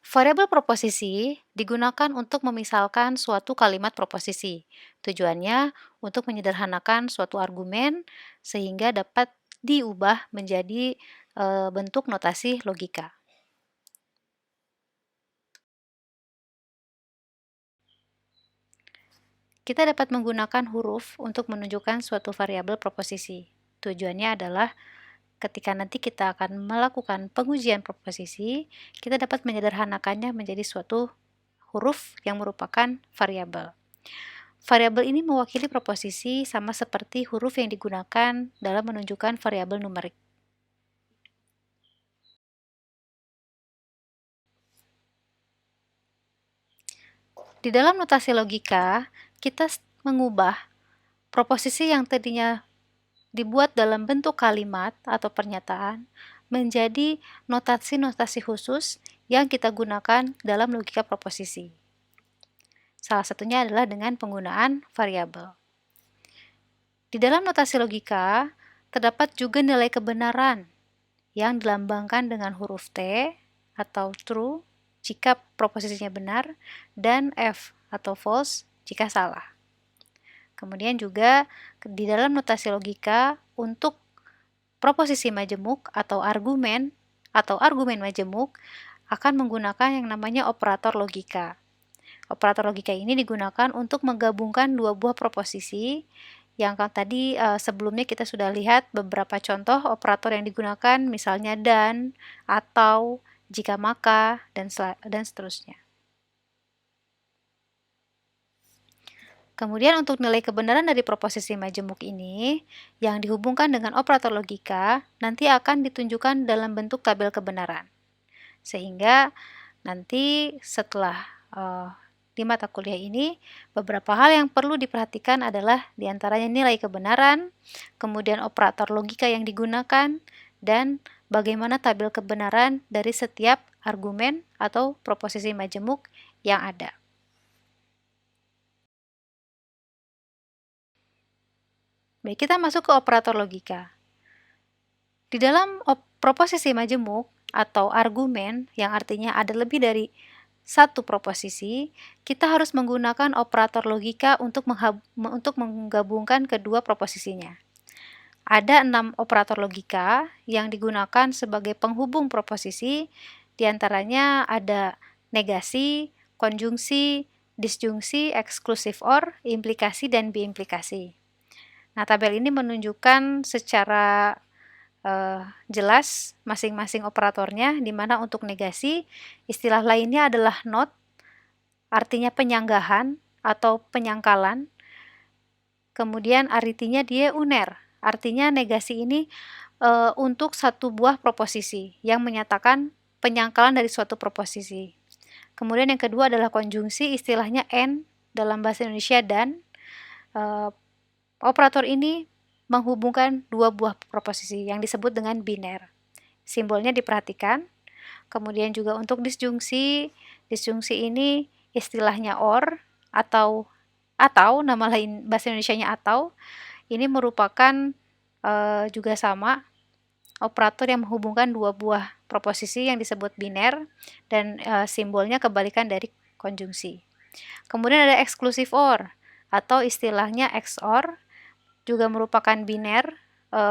Variabel proposisi digunakan untuk memisalkan suatu kalimat proposisi. Tujuannya untuk menyederhanakan suatu argumen sehingga dapat diubah menjadi bentuk notasi logika. Kita dapat menggunakan huruf untuk menunjukkan suatu variabel proposisi. Tujuannya adalah ketika nanti kita akan melakukan pengujian proposisi, kita dapat menyederhanakannya menjadi suatu huruf yang merupakan variabel. Variabel ini mewakili proposisi sama seperti huruf yang digunakan dalam menunjukkan variabel numerik. Di dalam notasi logika, kita mengubah proposisi yang tadinya dibuat dalam bentuk kalimat atau pernyataan menjadi notasi-notasi khusus yang kita gunakan dalam logika proposisi. Salah satunya adalah dengan penggunaan variabel. Di dalam notasi logika, terdapat juga nilai kebenaran yang dilambangkan dengan huruf T atau true jika proposisinya benar dan F atau false jika salah. Kemudian juga di dalam notasi logika untuk proposisi majemuk atau argumen majemuk akan menggunakan yang namanya operator logika. Operator logika ini digunakan untuk menggabungkan dua buah proposisi yang tadi sebelumnya kita sudah lihat beberapa contoh operator yang digunakan, misalnya dan, atau, jika maka, dan seterusnya. Kemudian untuk nilai kebenaran dari proposisi majemuk ini yang dihubungkan dengan operator logika nanti akan ditunjukkan dalam bentuk tabel kebenaran. Sehingga nanti setelah di mata kuliah ini, beberapa hal yang perlu diperhatikan adalah diantaranya nilai kebenaran, kemudian operator logika yang digunakan, dan bagaimana tabel kebenaran dari setiap argumen atau proposisi majemuk yang ada. Baik, kita masuk ke operator logika. Di dalam proposisi majemuk atau argumen yang artinya ada lebih dari satu proposisi, kita harus menggunakan operator logika untuk menggabungkan kedua proposisinya. Ada 6 operator logika yang digunakan sebagai penghubung proposisi, diantaranya ada negasi, konjungsi, disjungsi, exclusive or, implikasi, dan biimplikasi. Nah, tabel ini menunjukkan secara jelas masing-masing operatornya, di mana untuk negasi, istilah lainnya adalah not, artinya penyanggahan atau penyangkalan. Kemudian artinya dia uner, artinya negasi ini untuk satu buah proposisi yang menyatakan penyangkalan dari suatu proposisi. Kemudian yang kedua adalah konjungsi, istilahnya and dalam bahasa Indonesia dan. Operator ini menghubungkan dua buah proposisi yang disebut dengan biner. Simbolnya diperhatikan. Kemudian juga untuk disjungsi ini istilahnya or atau nama lain bahasa Indonesianya atau. Ini merupakan juga sama operator yang menghubungkan dua buah proposisi yang disebut biner dan simbolnya kebalikan dari konjungsi. Kemudian ada exclusive or atau istilahnya XOR, juga merupakan biner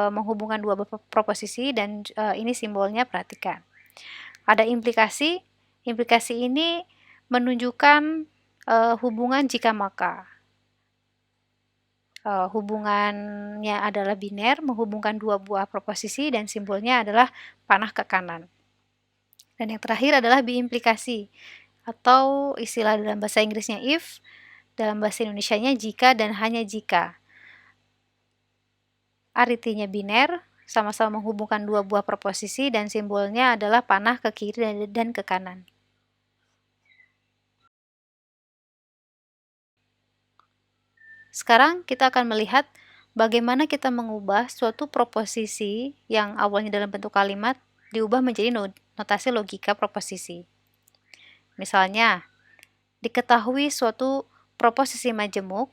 menghubungkan dua proposisi dan ini simbolnya perhatikan. Ada implikasi ini menunjukkan hubungan jika maka. Hubungannya adalah biner menghubungkan dua buah proposisi dan simbolnya adalah panah ke kanan. Dan yang terakhir adalah biimplikasi atau istilah dalam bahasa Inggrisnya if, dalam bahasa Indonesianya jika dan hanya jika. Artinya biner, sama-sama menghubungkan dua buah proposisi dan simbolnya adalah panah ke kiri dan ke kanan. Sekarang kita akan melihat bagaimana kita mengubah suatu proposisi yang awalnya dalam bentuk kalimat diubah menjadi notasi logika proposisi. Misalnya, diketahui suatu proposisi majemuk,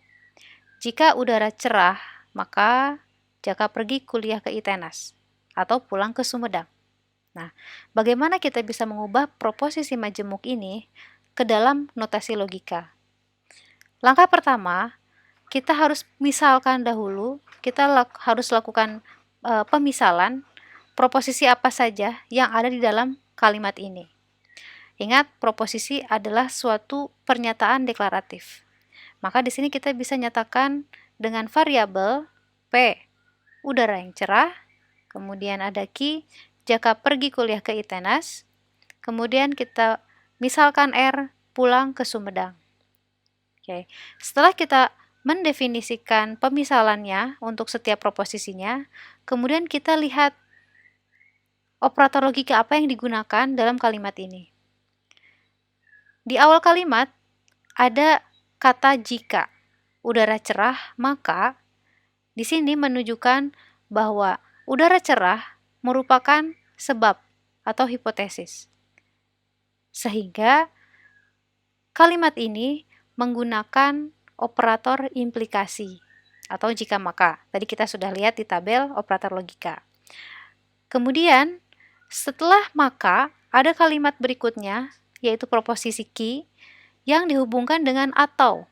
jika udara cerah, maka Jaka pergi kuliah ke ITENAS atau pulang ke Sumedang. Nah, bagaimana kita bisa mengubah proposisi majemuk ini ke dalam notasi logika? Langkah pertama, kita harus misalkan dahulu, kita harus lakukan pemisalan proposisi apa saja yang ada di dalam kalimat ini. Ingat, proposisi adalah suatu pernyataan deklaratif. Maka di sini kita bisa nyatakan dengan variabel P, udara yang cerah, kemudian ada Q, Jaka pergi kuliah ke Itenas, kemudian kita misalkan R, pulang ke Sumedang. Oke. Setelah kita mendefinisikan pemisalannya untuk setiap proposisinya, kemudian kita lihat operator logika apa yang digunakan dalam kalimat ini. Di awal kalimat ada kata jika udara cerah, maka di sini menunjukkan bahwa udara cerah merupakan sebab atau hipotesis. Sehingga kalimat ini menggunakan operator implikasi atau jika maka. Tadi kita sudah lihat di tabel operator logika. Kemudian setelah maka ada kalimat berikutnya yaitu proposisi Q yang dihubungkan dengan atau.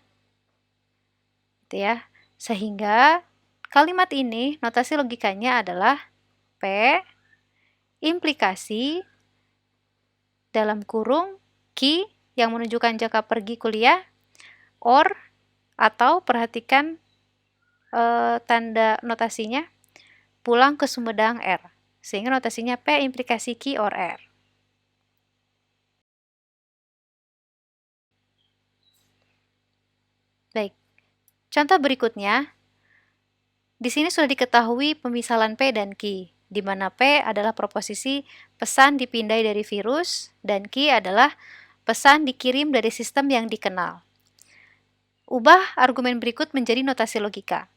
Gitu ya. Sehingga kalimat ini notasi logikanya adalah P implikasi dalam kurung Q yang menunjukkan Jaka pergi kuliah or atau perhatikan tanda notasinya pulang ke Sumedang R. Sehingga notasinya P implikasi Q or R. Baik. Contoh berikutnya, di sini sudah diketahui pemisalan P dan Q, di mana P adalah proposisi pesan dipindai dari virus dan Q adalah pesan dikirim dari sistem yang dikenal. Ubah argumen berikut menjadi notasi logika.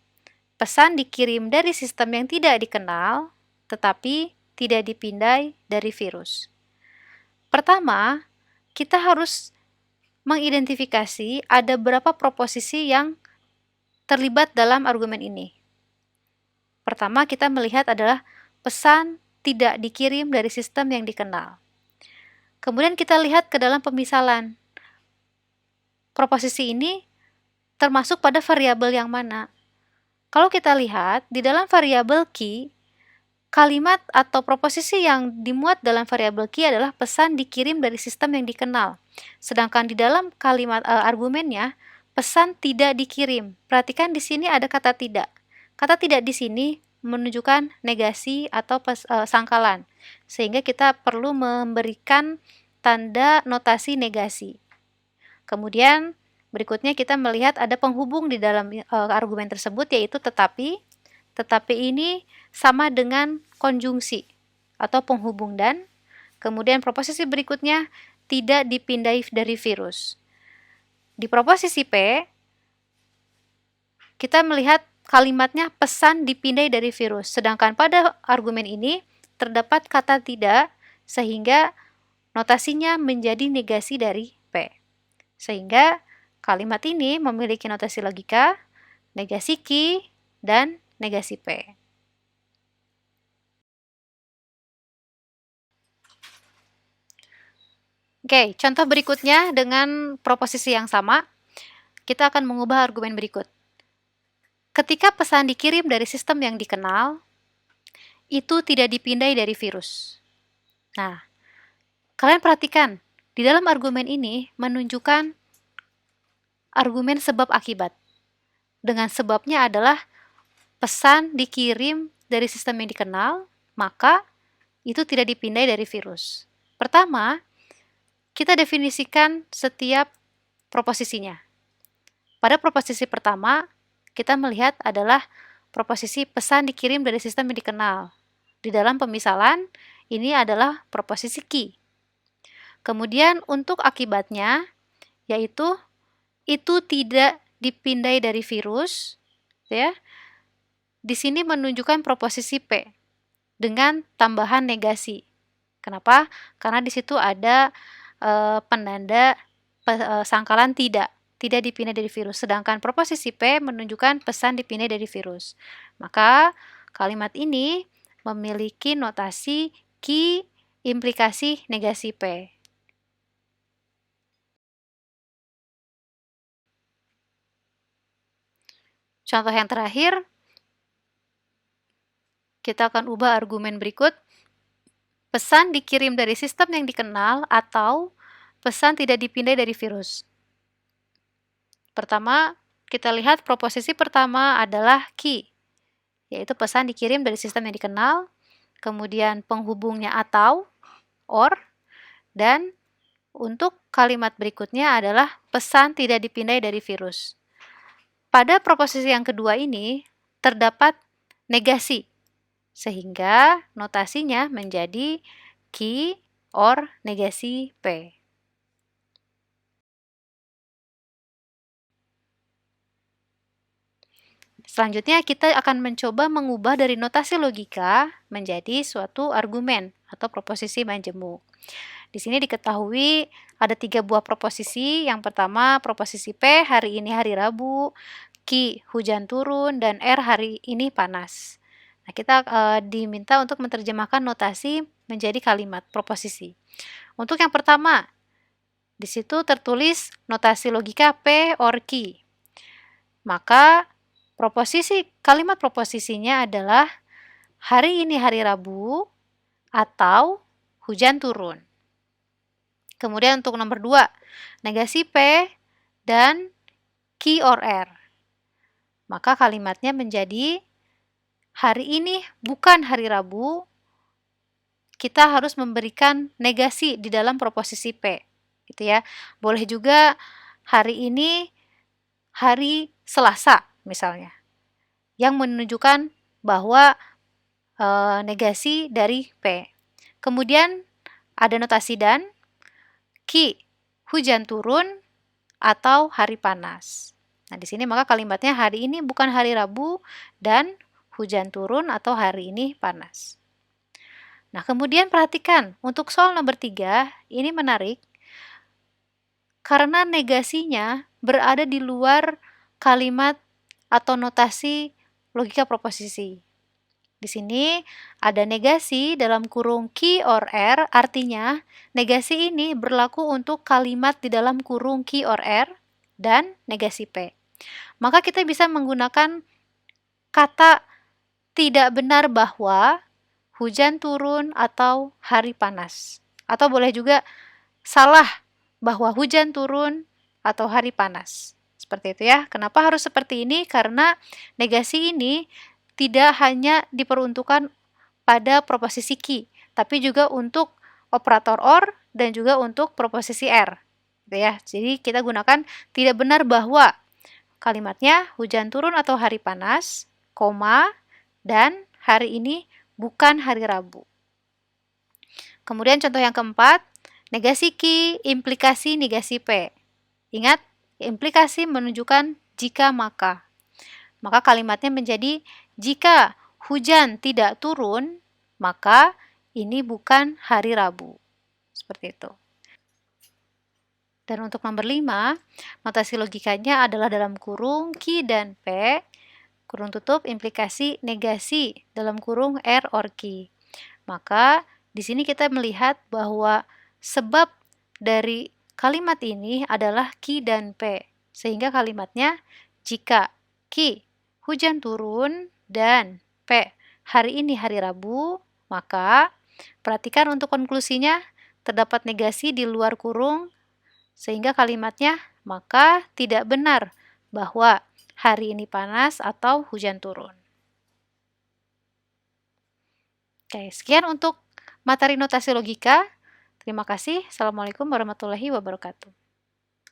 Pesan dikirim dari sistem yang tidak dikenal, tetapi tidak dipindai dari virus. Pertama, kita harus mengidentifikasi ada berapa proposisi yang terlibat dalam argumen ini. Pertama, kita melihat adalah pesan tidak dikirim dari sistem yang dikenal. Kemudian kita lihat ke dalam pemisalan. Proposisi ini termasuk pada variabel yang mana? Kalau kita lihat, di dalam variabel Q, kalimat atau proposisi yang dimuat dalam variabel Q adalah pesan dikirim dari sistem yang dikenal. Sedangkan di dalam kalimat argumennya, pesan tidak dikirim. Perhatikan di sini ada kata tidak. Kata tidak di sini menunjukkan negasi atau sangkalan, sehingga kita perlu memberikan tanda notasi negasi. Kemudian berikutnya kita melihat ada penghubung di dalam argumen tersebut yaitu tetapi. Tetapi ini sama dengan konjungsi atau penghubung dan. Kemudian proposisi berikutnya tidak dipindai dari virus. Di proposisi P, kita melihat kalimatnya pesan dipindai dari virus. Sedangkan pada argumen ini terdapat kata tidak, sehingga notasinya menjadi negasi dari P. Sehingga kalimat ini memiliki notasi logika, negasi Q, dan negasi P. Oke, contoh berikutnya dengan proposisi yang sama, kita akan mengubah argumen berikut. Ketika pesan dikirim dari sistem yang dikenal, itu tidak dipindai dari virus. Nah, kalian perhatikan, di dalam argumen ini menunjukkan argumen sebab akibat. Dengan sebabnya adalah pesan dikirim dari sistem yang dikenal, maka itu tidak dipindai dari virus. Pertama, kita definisikan setiap proposisinya. Pada proposisi pertama, kita melihat adalah proposisi pesan dikirim dari sistem yang dikenal. Di dalam pemisalan, ini adalah proposisi Q. Kemudian untuk akibatnya, yaitu itu tidak dipindai dari virus, ya. Di sini menunjukkan proposisi P dengan tambahan negasi. Kenapa? Karena di situ ada penanda sangkalan tidak dipindai dari virus. Sedangkan proposisi P menunjukkan pesan dipindai dari virus. Maka kalimat ini memiliki notasi Q implikasi negasi P. Contoh yang terakhir, kita akan ubah argumen berikut. Pesan dikirim dari sistem yang dikenal atau pesan tidak dipindai dari virus. Pertama, kita lihat proposisi pertama adalah key, yaitu pesan dikirim dari sistem yang dikenal, kemudian penghubungnya atau, or, dan untuk kalimat berikutnya adalah pesan tidak dipindai dari virus. Pada proposisi yang kedua ini, terdapat negasi, sehingga notasinya menjadi key or negasi P. Selanjutnya kita akan mencoba mengubah dari notasi logika menjadi suatu argumen atau proposisi majemuk. Di sini diketahui ada 3 buah proposisi. Yang pertama proposisi P, hari ini hari Rabu, Q, hujan turun, dan R, hari ini panas. Nah, kita diminta untuk menerjemahkan notasi menjadi kalimat proposisi. Untuk yang pertama, di situ tertulis notasi logika P or Q. Maka kalimat proposisinya adalah hari ini hari Rabu atau hujan turun. Kemudian untuk nomor 2, negasi P dan Q or R. Maka kalimatnya menjadi hari ini bukan hari Rabu. Kita harus memberikan negasi di dalam proposisi P, gitu ya. Boleh juga hari ini hari Selasa misalnya, yang menunjukkan bahwa negasi dari P. Kemudian ada notasi dan, Q, hujan turun atau hari panas. Nah, di sini maka kalimatnya hari ini bukan hari Rabu dan hujan turun atau hari ini panas. Nah, kemudian perhatikan untuk soal nomor 3, ini menarik karena negasinya berada di luar kalimat atau notasi logika proposisi. Di sini ada negasi dalam kurung Q or R, artinya negasi ini berlaku untuk kalimat di dalam kurung Q or R dan negasi P. Maka kita bisa menggunakan kata tidak benar bahwa hujan turun atau hari panas. Atau boleh juga salah bahwa hujan turun atau hari panas. Seperti itu ya. Kenapa harus seperti ini? Karena negasi ini tidak hanya diperuntukkan pada proposisi Q, tapi juga untuk operator OR dan juga untuk proposisi R. Gitu ya. Jadi kita gunakan tidak benar bahwa kalimatnya hujan turun atau hari panas, koma, dan hari ini bukan hari Rabu. Kemudian contoh yang keempat, negasi Q, implikasi negasi P. Ingat, implikasi menunjukkan jika maka. Maka kalimatnya menjadi jika hujan tidak turun, maka ini bukan hari Rabu. Seperti itu. Dan untuk nomor 5, notasi logikanya adalah dalam kurung Q dan P, kurung tutup implikasi negasi dalam kurung R or Q. Maka di sini kita melihat bahwa sebab dari kalimat ini adalah Q dan P. Sehingga kalimatnya jika Q, hujan turun, dan P, hari ini hari Rabu, maka perhatikan untuk konklusinya terdapat negasi di luar kurung sehingga kalimatnya maka tidak benar bahwa hari ini panas atau hujan turun. Oke, sekian untuk materi notasi logika. Terima kasih. Assalamualaikum warahmatullahi wabarakatuh.